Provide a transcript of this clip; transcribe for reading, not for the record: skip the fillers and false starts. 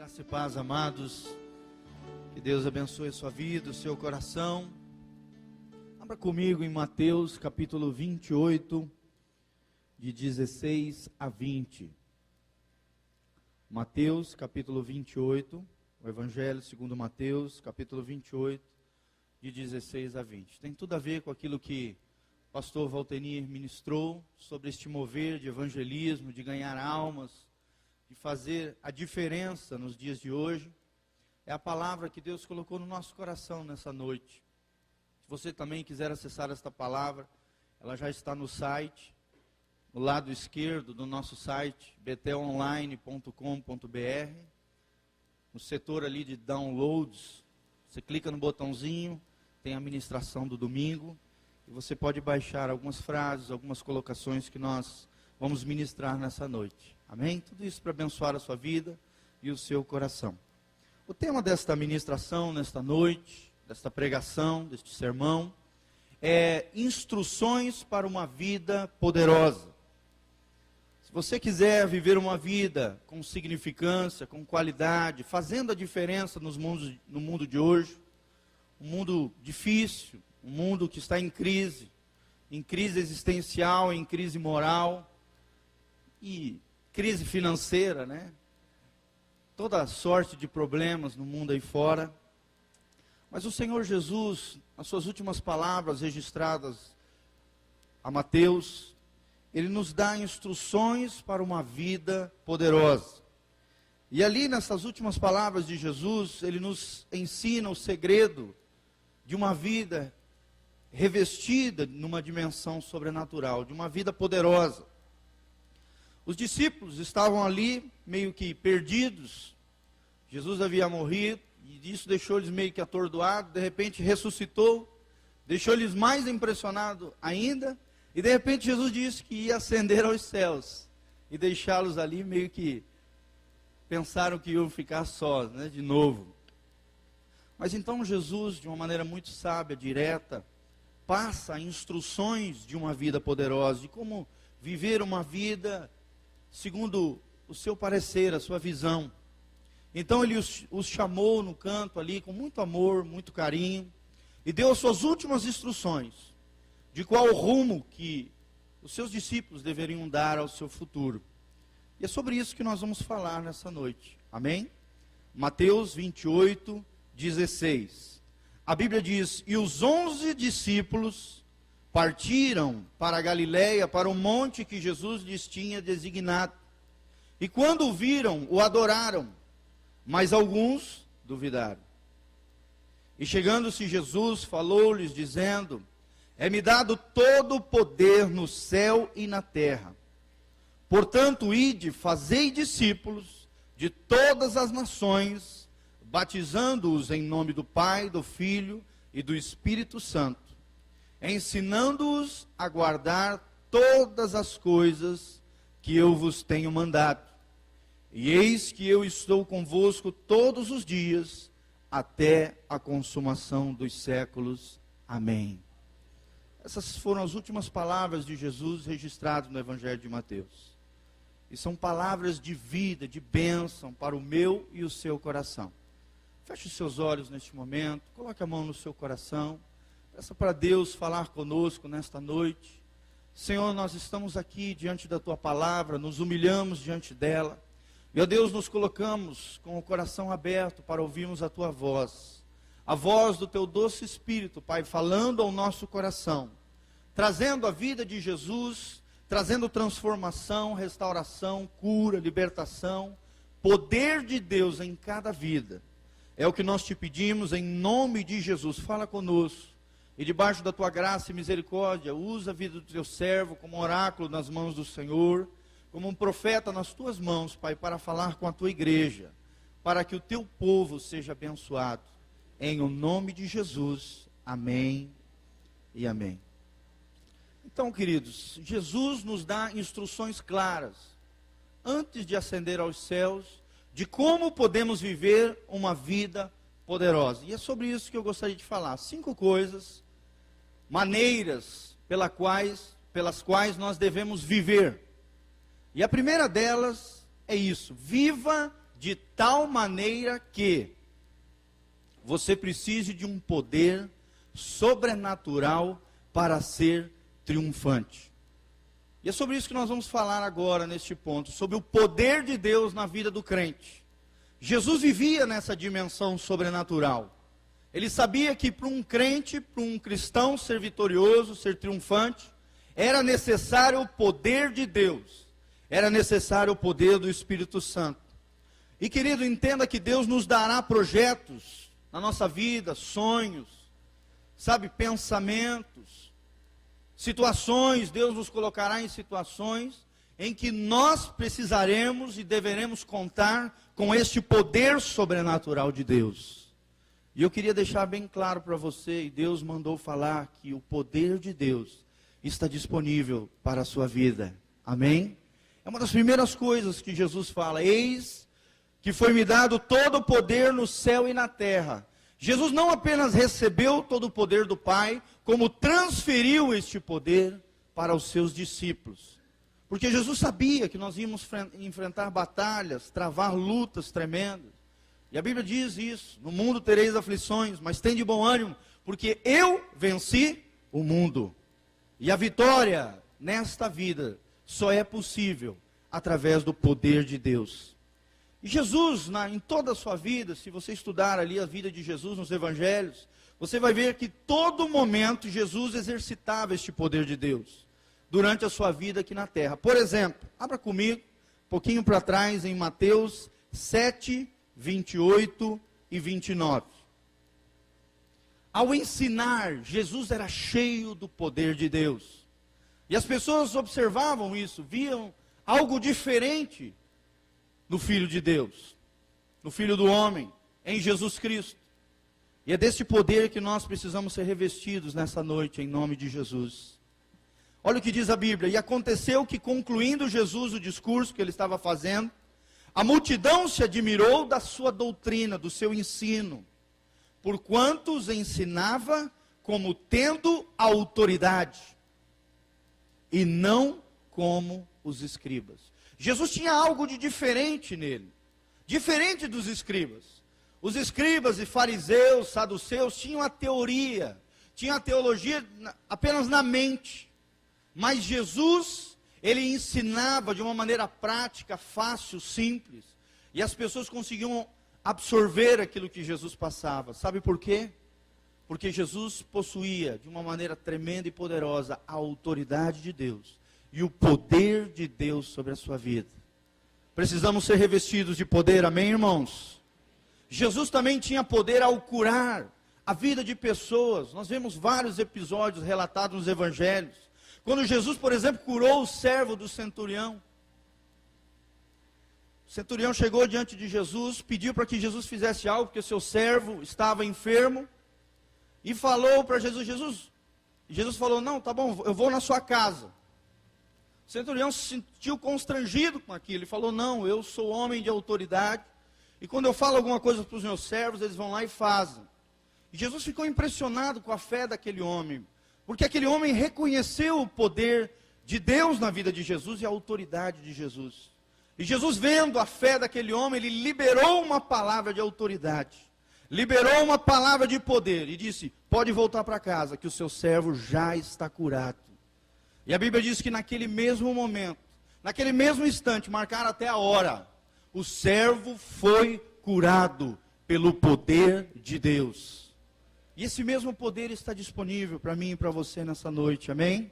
Graça e paz, amados. Que Deus abençoe a sua vida, o seu coração. Abra comigo em Mateus capítulo 28, de 16 a 20. Mateus capítulo 28, o Evangelho segundo Mateus, capítulo 28, de 16 a 20. Tem tudo a ver com aquilo que o pastor Valtenir ministrou sobre este mover de evangelismo, de ganhar almas, de fazer a diferença nos dias de hoje. É a palavra que Deus colocou no nosso coração nessa noite. Se você também quiser acessar esta palavra, ela já está no site, no lado esquerdo do nosso site, betelonline.com.br, no setor ali de downloads, você clica no botãozinho, tem a ministração do domingo, e você pode baixar algumas frases, algumas colocações que nós vamos ministrar nessa noite. Amém? Tudo isso para abençoar a sua vida e o seu coração. O tema desta ministração, nesta noite, desta pregação, deste sermão, é instruções para uma vida poderosa. Se você quiser viver uma vida com significância, com qualidade, fazendo a diferença no mundo de hoje, um mundo difícil, um mundo que está em crise existencial, em crise moral e crise financeira, né? Toda sorte de problemas no mundo aí fora. Mas o Senhor Jesus, nas suas últimas palavras registradas a Mateus, Ele nos dá instruções para uma vida poderosa. E ali nessas últimas palavras de Jesus, Ele nos ensina o segredo de uma vida revestida numa dimensão sobrenatural, de uma vida poderosa. Os discípulos estavam ali meio que perdidos. Jesus havia morrido e isso deixou eles meio que atordoados. De repente ressuscitou, deixou eles mais impressionados ainda. E de repente Jesus disse que ia ascender aos céus e deixá-los ali meio que pensaram que iam ficar sós, né, de novo. Mas então Jesus, de uma maneira muito sábia, direta, passa instruções de uma vida poderosa, de como viver uma vida segundo o seu parecer, a sua visão. Então ele os chamou no canto ali com muito amor, muito carinho, e deu as suas últimas instruções de qual rumo que os seus discípulos deveriam dar ao seu futuro. E é sobre isso que nós vamos falar nessa noite. Amém? Mateus 28, 16. A Bíblia diz: e os 11 discípulos partiram para a Galileia, para o monte que Jesus lhes tinha designado. E quando o viram, o adoraram, mas alguns duvidaram. E chegando-se Jesus, falou-lhes, dizendo: é-me dado todo o poder no céu e na terra. Portanto, ide, fazei discípulos de todas as nações, batizando-os em nome do Pai, do Filho e do Espírito Santo, ensinando-os a guardar todas as coisas que eu vos tenho mandado. E eis que eu estou convosco todos os dias, até a consumação dos séculos. Amém. Essas foram as últimas palavras de Jesus registradas no Evangelho de Mateus. E são palavras de vida, de bênção para o meu e o seu coração. Feche os seus olhos neste momento, coloque a mão no seu coração. Peça para Deus falar conosco nesta noite. Senhor, nós estamos aqui diante da Tua palavra, nos humilhamos diante dela. E, ó Deus, nos colocamos com o coração aberto para ouvirmos a Tua voz. A voz do Teu doce Espírito, Pai, falando ao nosso coração. Trazendo a vida de Jesus, trazendo transformação, restauração, cura, libertação. Poder de Deus em cada vida. É o que nós te pedimos em nome de Jesus. Fala conosco. E debaixo da tua graça e misericórdia, usa a vida do teu servo como oráculo nas mãos do Senhor, como um profeta nas tuas mãos, Pai, para falar com a tua igreja, para que o teu povo seja abençoado. Em o nome de Jesus, amém e amém. Então, queridos, Jesus nos dá instruções claras, antes de ascender aos céus, de como podemos viver uma vida poderosa. E é sobre isso que eu gostaria de falar. 5 coisas, maneiras pelas quais nós devemos viver. E a primeira delas é isso: viva de tal maneira que você precise de um poder sobrenatural para ser triunfante. E é sobre isso que nós vamos falar agora neste ponto, sobre o poder de Deus na vida do crente. Jesus vivia nessa dimensão sobrenatural. Ele sabia que para um crente, para um cristão ser vitorioso, ser triunfante, era necessário o poder de Deus, era necessário o poder do Espírito Santo. E querido, entenda que Deus nos dará projetos na nossa vida, sonhos, sabe, pensamentos, situações. Deus nos colocará em situações em que nós precisaremos e deveremos contar com este poder sobrenatural de Deus. E eu queria deixar bem claro para você, e Deus mandou falar que o poder de Deus está disponível para a sua vida. Amém? É uma das primeiras coisas que Jesus fala: eis que foi-me dado todo o poder no céu e na terra. Jesus não apenas recebeu todo o poder do Pai, como transferiu este poder para os seus discípulos. Porque Jesus sabia que nós íamos enfrentar batalhas, travar lutas tremendas. E a Bíblia diz isso: no mundo tereis aflições, mas tende bom ânimo, porque eu venci o mundo. E a vitória nesta vida só é possível através do poder de Deus. E Jesus, em toda a sua vida, se você estudar ali a vida de Jesus nos evangelhos, você vai ver que todo momento Jesus exercitava este poder de Deus, durante a sua vida aqui na terra. Por exemplo, abra comigo, um pouquinho para trás, em Mateus 7, 28 e 29. Ao ensinar, Jesus era cheio do poder de Deus. E as pessoas observavam isso, viam algo diferente no Filho de Deus, no Filho do homem, em Jesus Cristo. E é deste poder que nós precisamos ser revestidos nessa noite, em nome de Jesus. Olha o que diz a Bíblia: e aconteceu que, concluindo Jesus o discurso que ele estava fazendo, a multidão se admirou da sua doutrina, do seu ensino, porquanto os ensinava como tendo autoridade, e não como os escribas. Jesus tinha algo de diferente nele, diferente dos escribas. Os escribas e fariseus, saduceus, tinham a teoria, tinham a teologia apenas na mente. Mas Jesus, ele ensinava de uma maneira prática, fácil, simples. E as pessoas conseguiam absorver aquilo que Jesus passava. Sabe por quê? Porque Jesus possuía, de uma maneira tremenda e poderosa, a autoridade de Deus e o poder de Deus sobre a sua vida. Precisamos ser revestidos de poder, amém, irmãos? Jesus também tinha poder ao curar a vida de pessoas. Nós vemos vários episódios relatados nos evangelhos. Quando Jesus, por exemplo, curou o servo do centurião. O centurião chegou diante de Jesus, pediu para que Jesus fizesse algo, porque seu servo estava enfermo. E falou para Jesus, Jesus falou: não, tá bom, eu vou na sua casa. O centurião se sentiu constrangido com aquilo, ele falou: não, eu sou homem de autoridade, e quando eu falo alguma coisa para os meus servos, eles vão lá e fazem. E Jesus ficou impressionado com a fé daquele homem, porque aquele homem reconheceu o poder de Deus na vida de Jesus e a autoridade de Jesus. E Jesus, vendo a fé daquele homem, ele liberou uma palavra de autoridade, liberou uma palavra de poder, e disse: pode voltar para casa, que o seu servo já está curado. E a Bíblia diz que naquele mesmo momento, naquele mesmo instante, marcaram até a hora, o servo foi curado pelo poder de Deus. E esse mesmo poder está disponível para mim e para você nessa noite, amém?